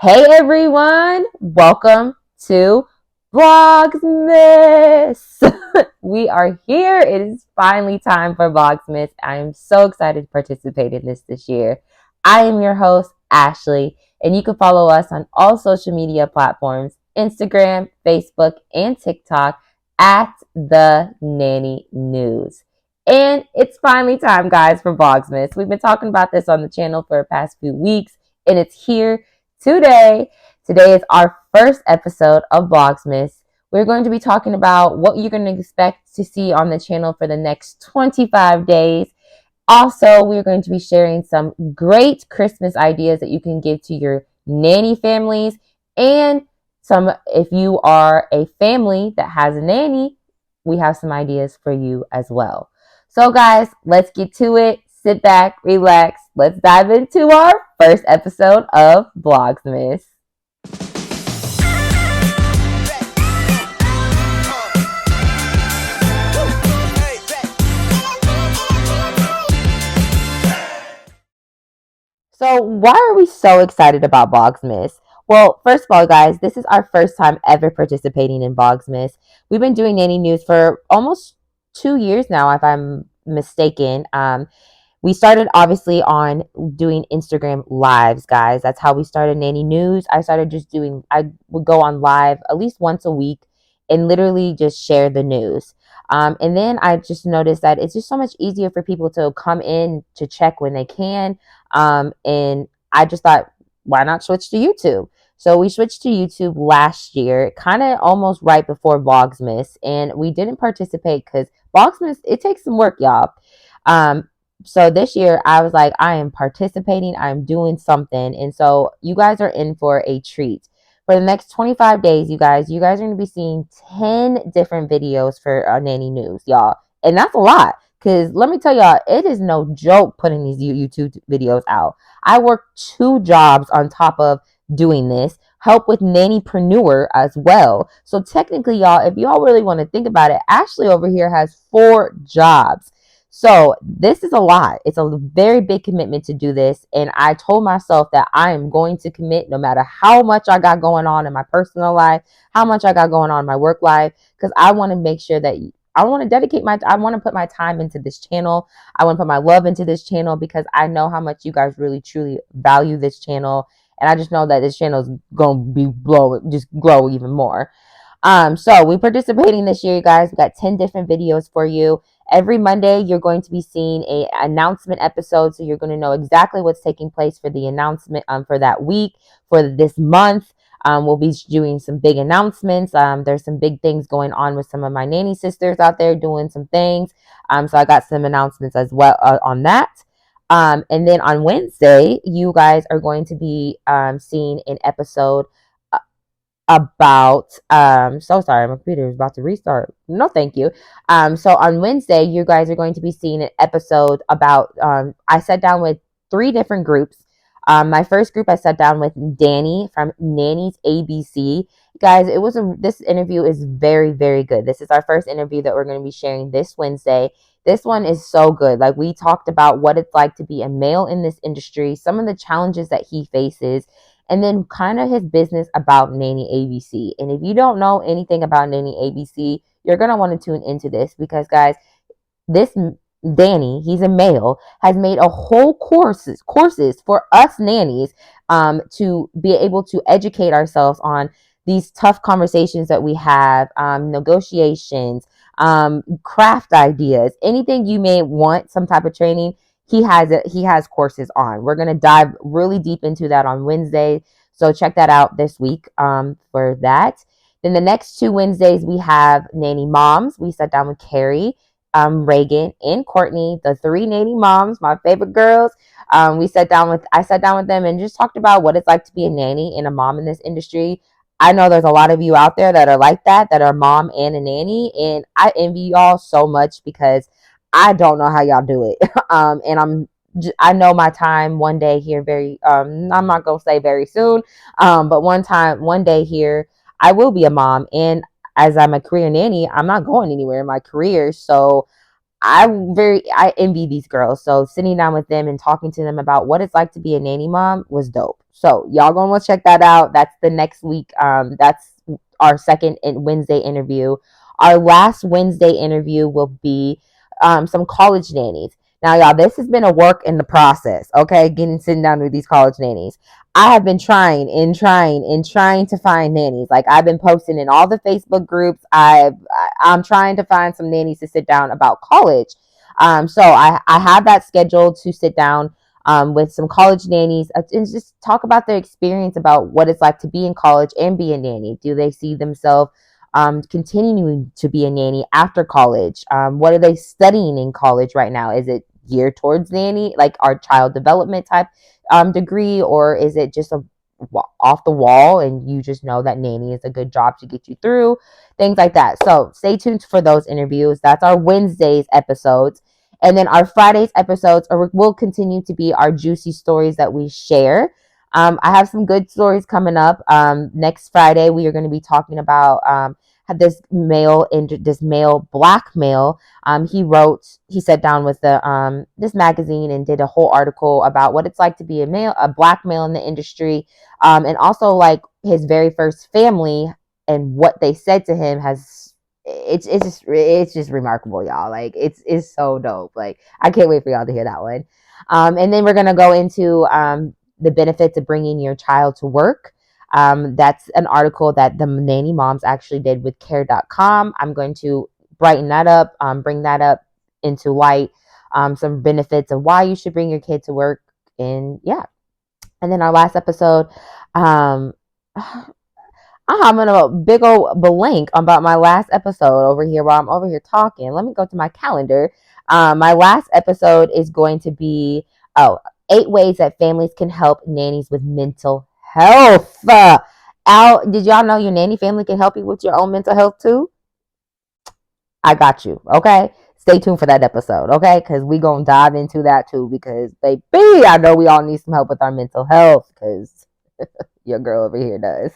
Hey everyone, welcome to Vlogmas. We are here. It is finally time for Vlogmas. I am so excited to participate in this year. I am your host, Ashley, and you can follow us on all social media platforms, Instagram, Facebook, and TikTok at The Nanny News. And it's finally time, guys, for Vlogmas. We've been talking about this on the channel for the past few weeks, and it's here today. Today is our first episode of Vlogmas. We're going to be talking about what you're going to expect to see on the channel for the next 25 days. Also, we're going to be sharing some great Christmas ideas that you can give to your nanny families, and some, if you are a family that has a nanny, we have some ideas for you as well. So guys, let's get to it. Sit back, relax. Let's dive into our first episode of Vlogmas. So why are we so excited about Vlogmas? Well, first of all, guys, this is our first time ever participating in Vlogmas. We've been doing nanny news for almost 2 years now, if I'm mistaken. We started obviously on doing Instagram lives, guys. That's how we started Nanny News. I would go on live at least once a week and literally just share the news. And then I just noticed that it's just so much easier for people to come in to check when they can. And I just thought, why not switch to YouTube? So we switched to YouTube last year, kind of almost right before Vlogmas. And we didn't participate because Vlogmas, it takes some work, y'all. So this year I was like, I am participating, I'm doing something. And so you guys are in for a treat. For the next 25 days, you guys are going to be seeing 10 different videos for Nanny News, y'all. And that's a lot. Because let me tell y'all, it is no joke putting these YouTube videos out. I work 2 jobs on top of doing this, help with nannypreneur as well. So technically, y'all, if y'all really want to think about it, Ashley over here has 4 jobs. So this is a lot. It's a very big commitment to do this. And I told myself that I am going to commit no matter how much I got going on in my personal life, how much I got going on in my work life, because I want to make sure that I want to put my time into this channel. I want to put my love into this channel because I know how much you guys really, truly value this channel. And I just know that this channel is going to grow even more. So we're participating this year, you guys. We got 10 different videos for you. Every Monday, you're going to be seeing an announcement episode, so you're going to know exactly what's taking place for the announcement for that week, for this month. We'll be doing some big announcements. There's some big things going on with some of my nanny sisters out there doing some things. So I got some announcements as well on that. And then on Wednesday, you guys are going to be seeing an episode about so sorry, my computer is about to restart. No, thank you. So on Wednesday, you guys are going to be seeing an episode about I sat down with 3 different groups. My first group, I sat down with Danny from Nanny's ABC. Guys, this interview is very, very good. This is our first interview that we're going to be sharing this Wednesday. This one is so good. Like, we talked about what it's like to be a male in this industry, some of the challenges that he faces, and then kind of his business about Nanny ABC. And if you don't know anything about Nanny ABC, you're going to want to tune into this because, guys, this Danny, he's a male, has made a whole courses for us nannies to be able to educate ourselves on these tough conversations that we have, negotiations, craft ideas, anything you may want, some type of training. He has courses on. We're going to dive really deep into that on Wednesday. So check that out this week for that. Then the next 2 Wednesdays, we have Nanny Moms. We sat down with Carrie, Reagan, and Courtney, the 3 nanny moms, my favorite girls. I sat down with them and just talked about what it's like to be a nanny and a mom in this industry. I know there's a lot of you out there that are like that are mom and a nanny, and I envy y'all so much because I don't know how y'all do it. And I know my time one day here I'm not gonna say very soon, but one day here, I will be a mom, and as I'm a career nanny, I'm not going anywhere in my career. So I envy these girls. So sitting down with them and talking to them about what it's like to be a nanny mom was dope. So y'all gonna want to check that out. That's the next week. That's our second Wednesday interview. Our last Wednesday interview will be some college nannies. Now, y'all, this has been a work in the process. Okay, getting sitting down with these college nannies. I have been trying to find nannies. Like I've been posting in all the Facebook groups. I'm trying to find some nannies to sit down about college. So I have that scheduled to sit down with some college nannies and just talk about their experience about what it's like to be in college and be a nanny. Do they see themselves continuing to be a nanny after college? What are they studying in college right now? Is it geared towards nanny, like our child development type degree, or is it just a off the wall and you just know that nanny is a good job to get you through, things like that. So stay tuned for those interviews. That's our Wednesdays episodes. And then our Fridays episodes will continue to be our juicy stories that we share. I have some good stories coming up. Next Friday, we are going to be talking about have this male black male. He sat down with this magazine and did a whole article about what it's like to be a black male in the industry, and also like his very first family and what they said to him has it's just remarkable, y'all. Like it's so dope. Like I can't wait for y'all to hear that one. And then we're gonna go into the benefits of bringing your child to work. That's an article that the nanny moms actually did with care.com. I'm going to brighten that up, bring that up into light, some benefits of why you should bring your kid to work. And yeah. And then our last episode, um, I'm having a big old blank about my last episode over here while I'm over here talking. Let me go to my calendar. My last episode is going to be 8 ways that families can help nannies with mental health. Did y'all know your nanny family can help you with your own mental health too? I got you. Okay. Stay tuned for that episode. Okay. Because we going to dive into that too. Because, baby, I know we all need some help with our mental health. Because your girl over here does.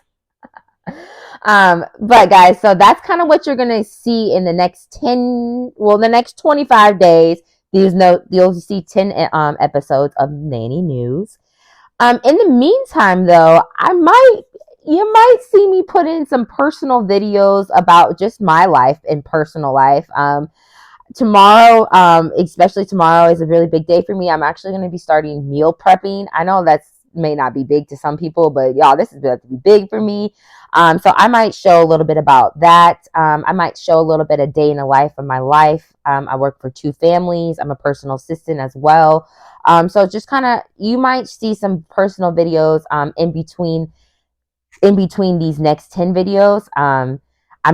But guys, so that's kind of what you're gonna see in the the next 25 days. You'll see 10 episodes of Nanny News. In the meantime, though, you might see me put in some personal videos about just my life and personal life. Tomorrow, especially tomorrow, is a really big day for me. I'm actually going to be starting meal prepping. I know that's may not be big to some people, but y'all, this is about to be big for me. So I might show a little bit about that. I might show a little bit of day in the life of my life. I work for 2 families. I'm a personal assistant as well. So just kind of, you might see some personal videos in between these next 10 videos. I'm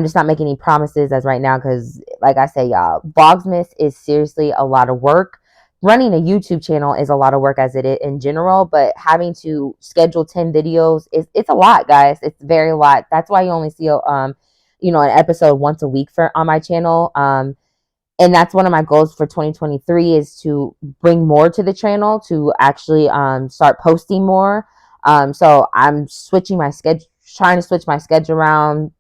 just not making any promises as right now because, like I say, y'all, Vlogmas is seriously a lot of work. Running a YouTube channel is a lot of work as it is in general, but having to schedule 10 videos it's a lot, guys. It's very a lot. That's why you only see an episode once a week on my channel. And that's one of my goals for 2023 is to bring more to the channel, to actually start posting more. So I'm switching my schedule, trying to switch my schedule around.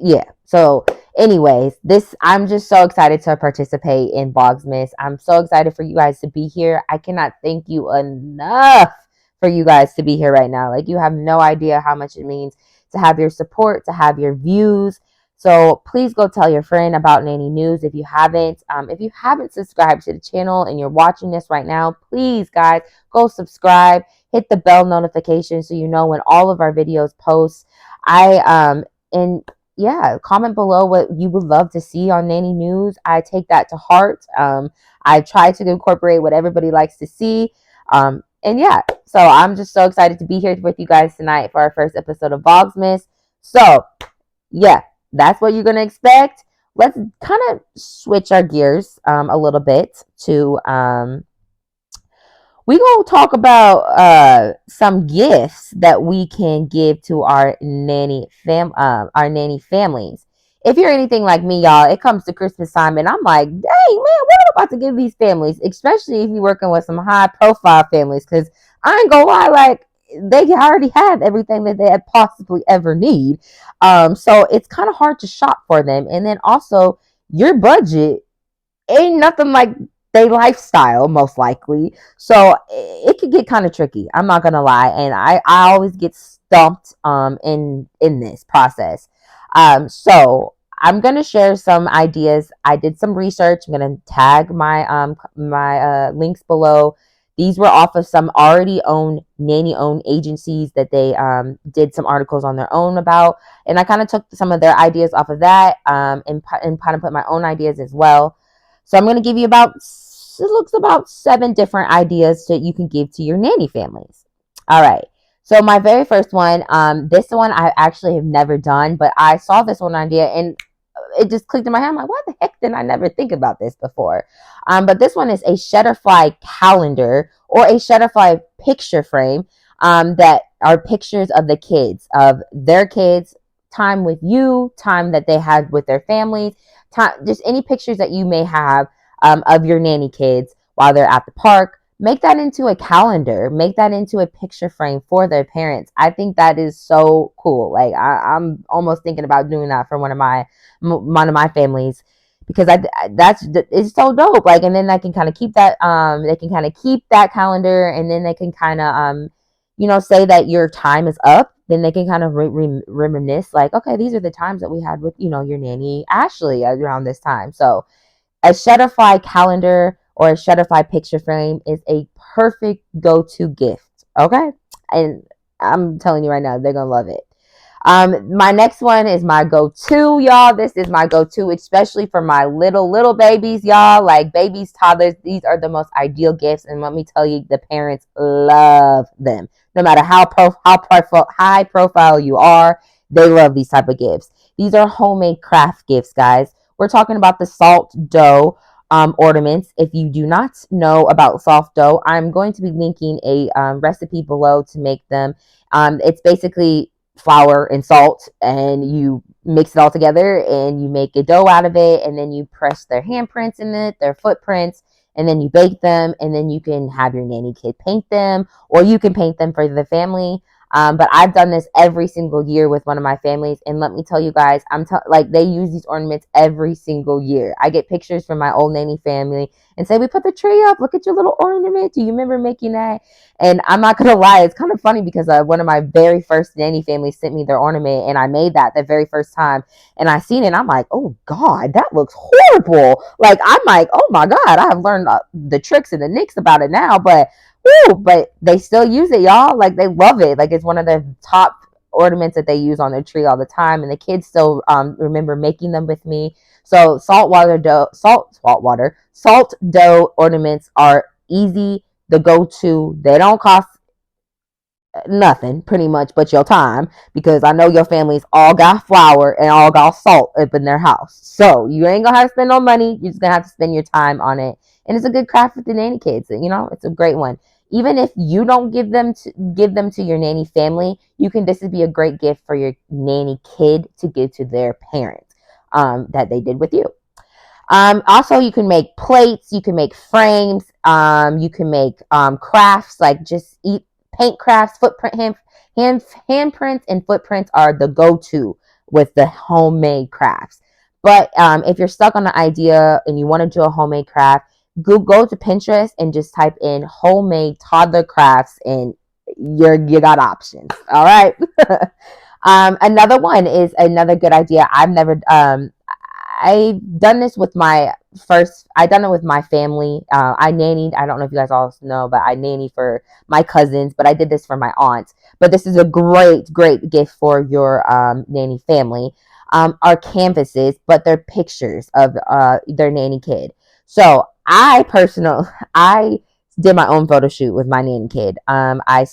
Yeah. So anyways, I'm just so excited to participate in Vlogmas. I'm so excited for you guys to be here. I cannot thank you enough for you guys to be here right now. Like, you have no idea how much it means to have your support, to have your views. So please go tell your friend about Nanny News if you haven't. If you haven't subscribed to the channel and you're watching this right now, please, guys, go subscribe. Hit the bell notification so you know when all of our videos post. And yeah, comment below what you would love to see on Nanny News. I take that to heart. I try to incorporate what everybody likes to see. And yeah, so I'm just so excited to be here with you guys tonight for our first episode of Vlogmas. So yeah, that's what you're going to expect. Let's kind of switch our gears a little bit to we gonna talk about some gifts that we can give to our nanny families. If you're anything like me, y'all, it comes to Christmas time and I'm like, dang man, what am I about to give these families? Especially if you're working with some high profile families, because I ain't gonna lie, like they already have everything that they possibly ever need. So it's kind of hard to shop for them. And then also your budget ain't nothing like they lifestyle, most likely. So it could get kind of tricky. I'm not gonna lie, and I always get stumped in this process. So I'm gonna share some ideas. I did some research. I'm gonna tag my links below. These were off of some already owned nanny owned agencies that they did some articles on their own about, and I kind of took some of their ideas off of that and kind of put my own ideas as well. So I'm going to give you it looks about 7 different ideas that you can give to your nanny families. All right. So my very first one, this one I actually have never done, but I saw this one idea and it just clicked in my head. I'm like, why the heck did I never think about this before? But this one is a Shutterfly calendar or a Shutterfly picture frame that are pictures of the kids, of their kids, time with you, time that they had with their families, time, just any pictures that you may have of your nanny kids while they're at the park. Make that into a calendar. Make that into a picture frame for their parents. I think that is so cool. Like I'm almost thinking about doing that for one of my families because that's it's so dope. Like, and then they can kind of keep that they can kind of keep that calendar, and then they can kind of say that your time is up. Then they can kind of reminisce, like, okay, these are the times that we had with your nanny Ashley around this time. So a Shutterfly calendar or a Shutterfly picture frame is a perfect go-to gift. Okay, and I'm telling you right now, they're gonna love it. My next one is my go-to, y'all. This is my go-to, especially for my little babies, y'all. Like babies, toddlers, these are the most ideal gifts, and let me tell you, the parents love them. No matter high profile you are, they love these type of gifts. These are homemade craft gifts, guys. We're talking about the salt dough ornaments. If you do not know about soft dough, I'm going to be linking a recipe below to make them. It's basically flour and salt, and you mix it all together and you make a dough out of it, and then you press their handprints in it, their footprints, and then you bake them, and then you can have your nanny kid paint them, or you can paint them for the family. But I've done this every single year with one of my families, and let me tell you guys, like they use these ornaments every single year. I get pictures from my old nanny family and say, "We put the tree up. Look at your little ornament. Do you remember making that?" And I'm not gonna lie, it's kind of funny because one of my very first nanny families sent me their ornament, and I made that the very first time, and I seen it, and I'm like, "Oh God, that looks horrible!" Like I'm like, "Oh my God, I have learned the tricks and the nicks about it now," but woo, but they still use it, y'all. Like they love it. Like it's one of the top ornaments that they use on their tree all the time, and the kids still remember making them with me. So salt dough ornaments are easy, the go-to. They don't cost nothing pretty much but your time, because I know your families all got flour and all got salt up in their house, so you ain't gonna have to spend no money. You're just gonna have to spend your time on it, and it's a good craft with the nanny kids. It's a great one. Even if you don't give them to your nanny family, this would be a great gift for your nanny kid to give to their parents that they did with you. Also, you can make plates, you can make frames, you can make crafts, like just eat paint crafts, handprints, and footprints are the go-to with the homemade crafts. But if you're stuck on the idea and you want to do a homemade craft, go to Pinterest and just type in homemade toddler crafts, and you got options. All right. Another one is another good idea. I've done this with I done it with my family. I nannied, I don't know if you guys all know, but I nanny for my cousins, but I did this for my aunts. But this is a great gift for your nanny family. Are canvases, but they're pictures of their nanny kid. So I did my own photo shoot with my nanny kid. I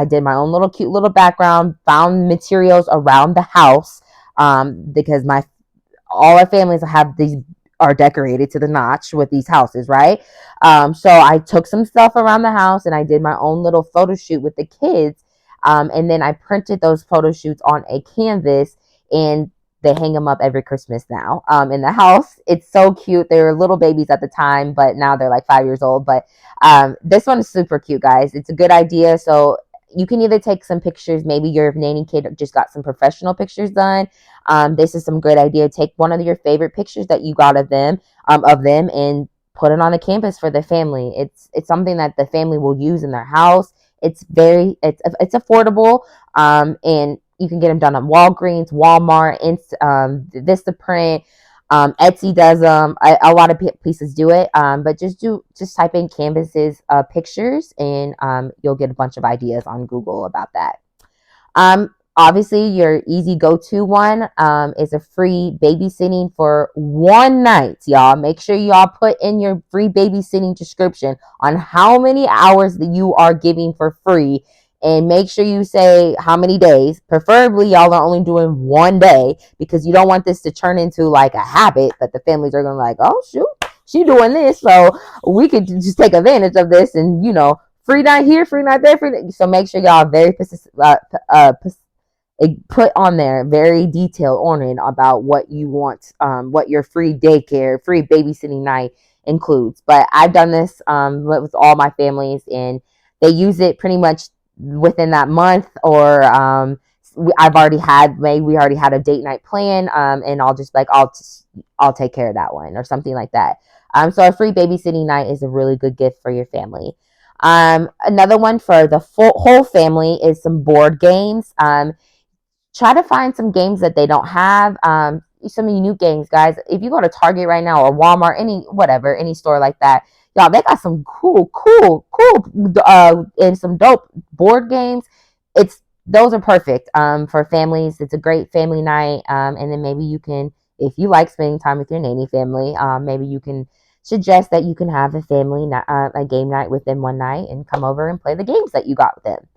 did my own little cute little background, found materials around the house because all our families are decorated to the notch with these houses, right? So I took some stuff around the house and I did my own little photo shoot with the kids. And then I printed those photo shoots on a canvas, and they hang them up every Christmas now in the house. It's so cute. They were little babies at the time, but now they're like 5 years old. But this one is super cute, guys. It's a good idea. So You can either take some pictures. Maybe your nanny kid just got some professional pictures done. This is some good idea. Take one of your favorite pictures that you got of them, and put it on the canvas for the family. It's something that the family will use in their house. It's affordable, and you can get them done on Walgreens, Walmart, Vistaprint. Etsy does them. A lot of places do it. But just type in canvases pictures, and you'll get a bunch of ideas on Google about that. Obviously, your easy go-to one is a free babysitting for one night, y'all. Make sure y'all put in your free babysitting description on how many hours that you are giving for free, and make sure you say how many days. Preferably, y'all are only doing one day, because you don't want this to turn into like a habit that the families are going to like, oh, shoot, she doing this, so we could just take advantage of this, and, free night here, free night there, free night. So make sure y'all very put on there very detailed on it about what you want, what your free daycare, free babysitting night includes. But I've done this with all my families, and they use it pretty much within that month, or we already had a date night plan, and I'll just like I'll take care of that one, or something like that. So a free babysitting night is a really good gift for your family. Another one for the whole family is some board games. Try to find some games that they don't have. Some new games, guys. If you go to Target right now, or Walmart, any store like that, y'all, they got some cool, and some dope board games. Those are perfect for families. It's a great family night. And then maybe you can, if you like spending time with your nanny family, maybe you can suggest that you can have a game night with them one night, and come over and play the games that you got with them.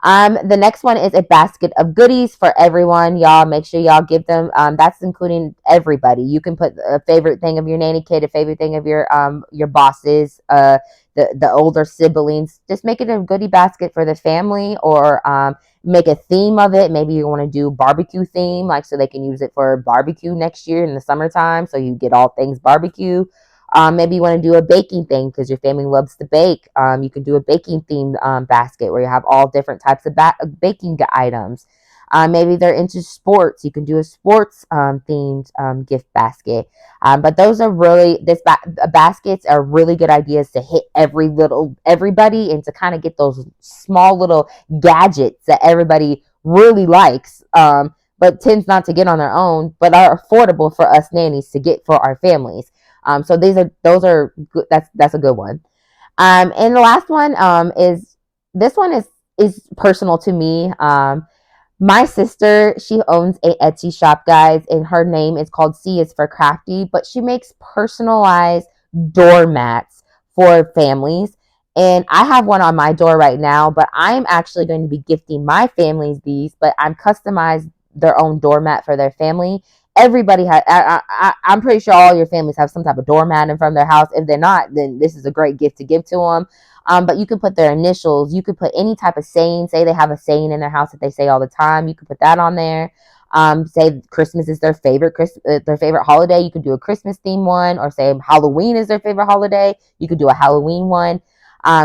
The next one is a basket of goodies for everyone. Y'all, make sure y'all give them. That's including everybody. You can put a favorite thing of your nanny kid, a favorite thing of your bosses, the older siblings. Just make it a goodie basket for the family, or make a theme of it. Maybe you want to do barbecue theme, like so they can use it for barbecue next year in the summertime. So you get all things barbecue. Maybe you want to do a baking thing because your family loves to bake. You can do a baking themed basket where you have all different types of baking items. Maybe they're into sports. You can do a sports themed gift basket. But those are really baskets are really good ideas to hit everybody, and to kind of get those small little gadgets that everybody really likes. But tends not to get on their own, but are affordable for us nannies to get for our families. So those are good. That's a good one. And the last one is this one is personal to me. My sister, she owns a Etsy shop, guys, and her name is called C is for Crafty, but she makes personalized doormats for families. And I have one on my door right now, but I'm actually going to be gifting my families these, but I'm customized their own doormat for their family. Everybody has, I'm pretty sure all your families have some type of doormat in front of their house. If they're not, then this is a great gift to give to them. But you can put their initials. You could put any type of saying. Say they have a saying in their house that they say all the time. You could put that on there. Say Christmas is their favorite holiday. You could do a Christmas theme one, or say Halloween is their favorite holiday. You could do a Halloween one.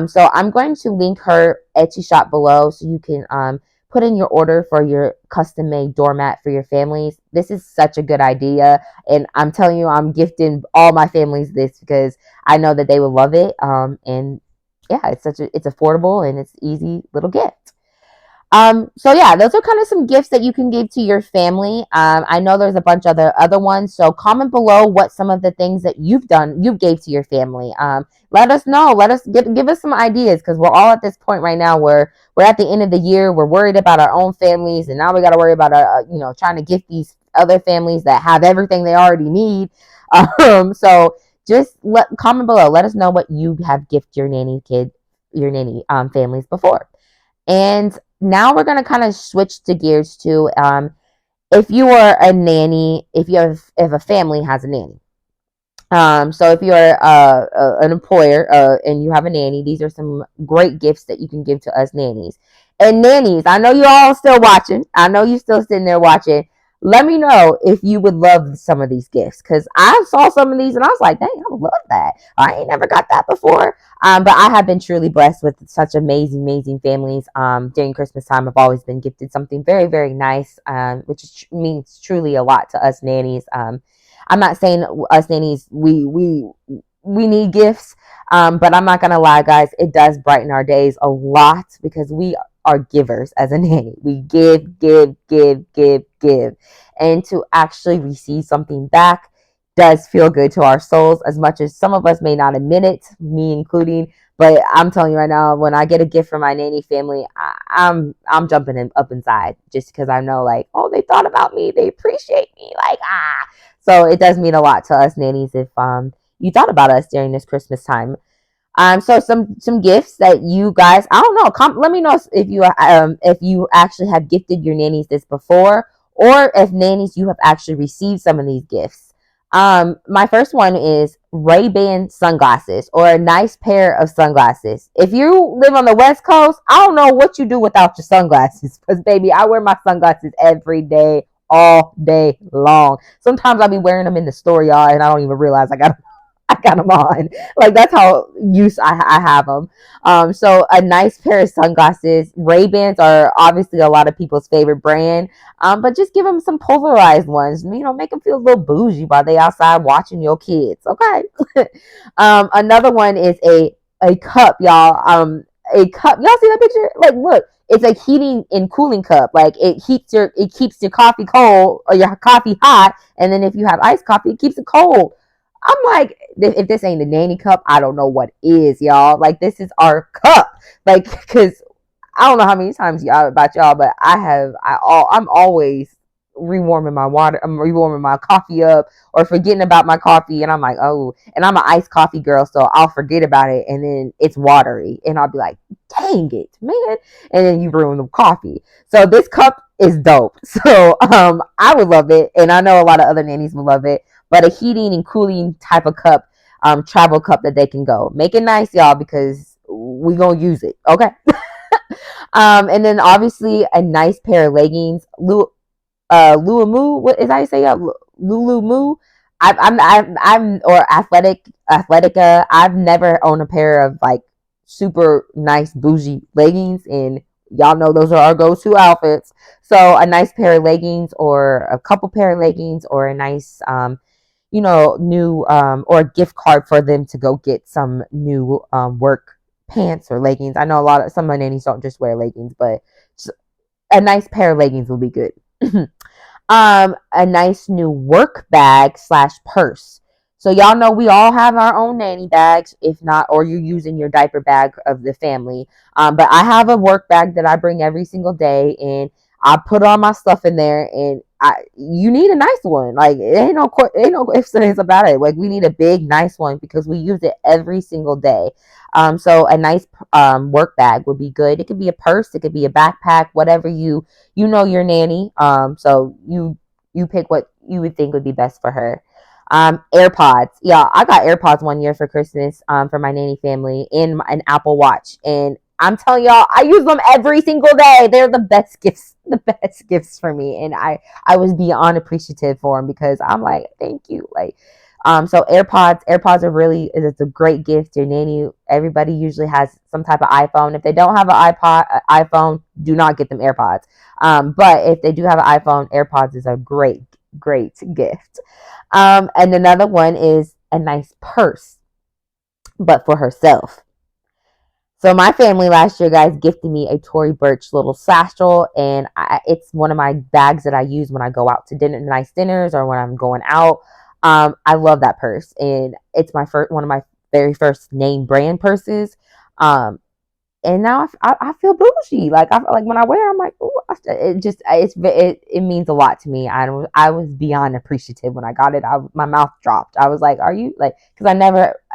So I'm going to link her Etsy shop below, so you can put in your order for your custom made doormat for your families. This is such a good idea, and I'm telling you, I'm gifting all my families this because I know that they will love it. And yeah, it's affordable, and it's easy little gift. So yeah, those are kind of some gifts that you can give to your family. I know there's a bunch of other ones, so comment below what some of the things that you gave to your family. Let us know. Give us some ideas, because we're all at this point right now where we're at the end of the year. We're worried about our own families, and now we got to worry about trying to gift these other families that have everything they already need. So just comment below. Let us know what you have gifted your nanny families before. And now we're going to kind of switch to gears to if you are a nanny, if a family has a nanny. So if you're an employer and you have a nanny, these are some great gifts that you can give to us nannies. And nannies, I know you're all still watching. I know you're still sitting there watching. Let me know if you would love some of these gifts, because I saw some of these and I was like, dang, I would love that. I ain't never got that before. But I have been truly blessed with such amazing, amazing families. During Christmas time, I've always been gifted something very, very nice, which means truly a lot to us nannies. I'm not saying us nannies we need gifts, but I'm not gonna lie, guys, it does brighten our days a lot because we are givers as a nanny. We give, give, give, give, give, and to actually receive something back does feel good to our souls, as much as some of us may not admit it, me including. But I'm telling you right now, when I get a gift from my nanny family, I'm jumping up inside, just because I know, like, oh, they thought about me, they appreciate me, like, ah. So it does mean a lot to us nannies if you thought about us during this Christmas time. So some gifts that you guys, I don't know. Let me know if you actually have gifted your nannies this before, or if nannies you have actually received some of these gifts. My first one is Ray-Ban sunglasses, or a nice pair of sunglasses. If you live on the West Coast, I don't know what you do without your sunglasses, because baby, I wear my sunglasses every day, all day long. Sometimes I'll be wearing them in the store, y'all, and I don't even realize I got them on. Like, that's how used I have them. So a nice pair of sunglasses. Ray-Bans are obviously a lot of people's favorite brand. But just give them some polarized ones. You know, make them feel a little bougie while they outside watching your kids. Okay. Another one is a cup, y'all. A cup. Y'all see that picture? Like, look. It's a heating and cooling cup. Like, it keeps your coffee cold or your coffee hot, and then if you have iced coffee, it keeps it cold. I'm like, if this ain't the nanny cup, I don't know what is, y'all. Like, this is our cup. Like, because I don't know how many times y'all about y'all, but I'm always rewarming my water. I'm rewarming my coffee up, or forgetting about my coffee, and I'm like, oh, and I'm an iced coffee girl, so I'll forget about it, and then it's watery, and I'll be like, dang it, man, and then you ruin the coffee. So this cup is dope. So I would love it, and I know a lot of other nannies would love it. But a heating and cooling type of cup, travel cup that they can go. Make it nice, y'all, because we gonna use it. Okay. And then obviously a nice pair of leggings. Lulumu, what is that you say? Lulumu. I'm or Athletica. I've never owned a pair of like super nice bougie leggings, and y'all know those are our go-to outfits. So a nice pair of leggings, or a couple pair of leggings, or a nice new or a gift card for them to go get some new work pants or leggings. I know some of my nannies don't just wear leggings, but a nice pair of leggings will be good. A nice new work bag slash purse. So y'all know we all have our own nanny bags, if not, or you're using your diaper bag of the family. But I have a work bag that I bring every single day, and I put all my stuff in there. And you need a nice one. Like, it ain't no ifs and ands about it. Like, we need a big, nice one because we use it every single day. So a nice work bag would be good. It could be a purse, it could be a backpack, whatever your nanny. So you pick what you would think would be best for her. AirPods. Yeah, I got AirPods one year for Christmas for my nanny family, and an Apple Watch. And I'm telling y'all, I use them every single day. They're the best gifts for me. And I was beyond appreciative for them, because I'm like, thank you. Like, so AirPods are really, it's a great gift. Your nanny, everybody usually has some type of iPhone. If they don't have an iPhone, do not get them AirPods. But if they do have an iPhone, AirPods is a great, great gift. And another one is a nice purse, but for herself. So my family last year, guys, gifted me a Tory Burch little satchel, and it's one of my bags that I use when I go out to nice dinners, or when I'm going out. I love that purse, and it's one of my very first name brand purses. And now I feel bougie. Like, when I wear it, I'm like, ooh, it means a lot to me. I was beyond appreciative when I got it. My mouth dropped. I was like, are you, like, because I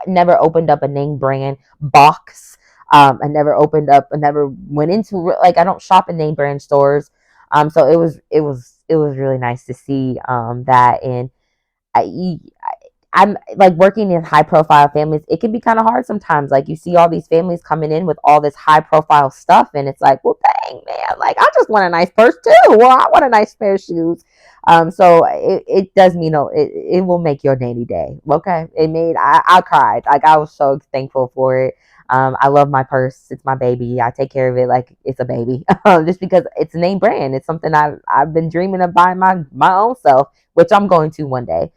never opened up a name brand box. I never went into, like, I don't shop in name brand stores. So it was really nice to see that. And I I'm like working in high profile families. It can be kind of hard sometimes. Like you see all these families coming in with all this high profile stuff, and it's like, well, dang man, like I just want a nice purse too. Well, I want a nice pair of shoes. So it does mean it will make your nanny day. Okay, it made I cried. Like I was so thankful for it. I love my purse. It's my baby. I take care of it like it's a baby, just because it's a name brand. It's something I've been dreaming of buying my own self, which I'm going to one day.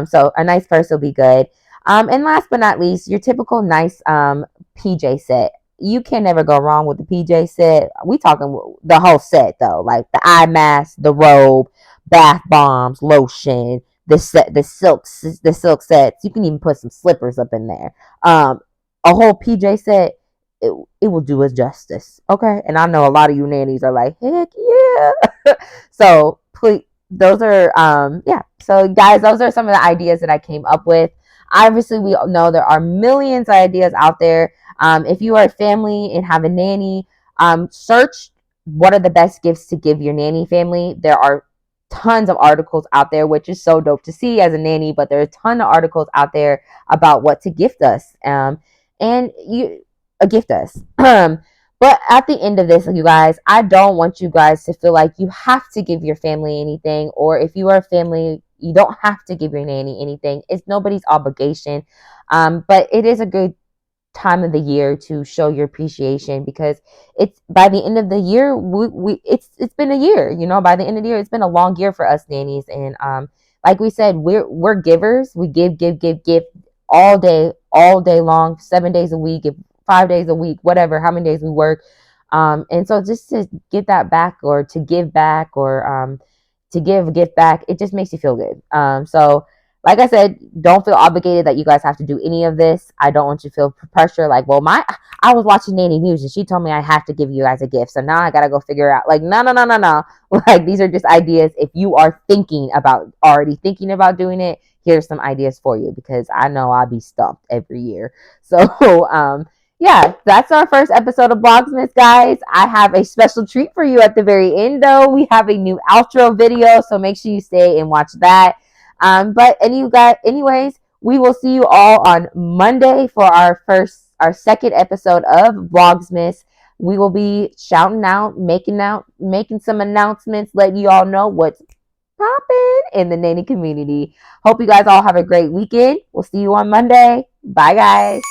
So a nice purse will be good. And last but not least, your typical nice PJ set. You can never go wrong with the PJ set. We talking the whole set though, like the eye mask, the robe, bath bombs, lotion, the silk sets. You can even put some slippers up in there. A whole PJ set. It will do us justice. Okay, and I know a lot of you nannies are like, heck yeah. So please, those are yeah, so guys, those are some of the ideas that I came up with. Obviously we know there are millions of ideas out there. If you are a family and have a nanny, search what are the best gifts to give your nanny family. There are tons of articles out there, which is so dope to see as a nanny, but there are a ton of articles out there about what to gift us, and you gift us. But at the end of this, you guys, I don't want you guys to feel like you have to give your family anything, or if you are a family, you don't have to give your nanny anything. It's nobody's obligation. But it is a good time of the year to show your appreciation, because it's by the end of the year it's been a year, by the end of the year it's been a long year for us nannies. And like we said, we're givers. We give all day long, 7 days a week, 5 days a week, whatever, how many days we work. And so just to get that back, or to give back, or to give a gift back, it just makes you feel good. So like I said, don't feel obligated that you guys have to do any of this. I don't want you to feel pressure like, well, I was watching Nanny News and she told me I have to give you guys a gift, so now I gotta go figure out. Like, no. Like, these are just ideas. If you are already thinking about doing it, here's some ideas for you, because I know I'll be stumped every year. So yeah, that's our first episode of Vlogmas, guys. I have a special treat for you at the very end, though. We have a new outro video, so make sure you stay and watch that. But anyways, we will see you all on Monday for our second episode of Vlogmas. We will be shouting out, making some announcements, letting you all know what's popping in the nanny community. Hope you guys all have a great weekend. We'll see you on Monday. Bye, guys.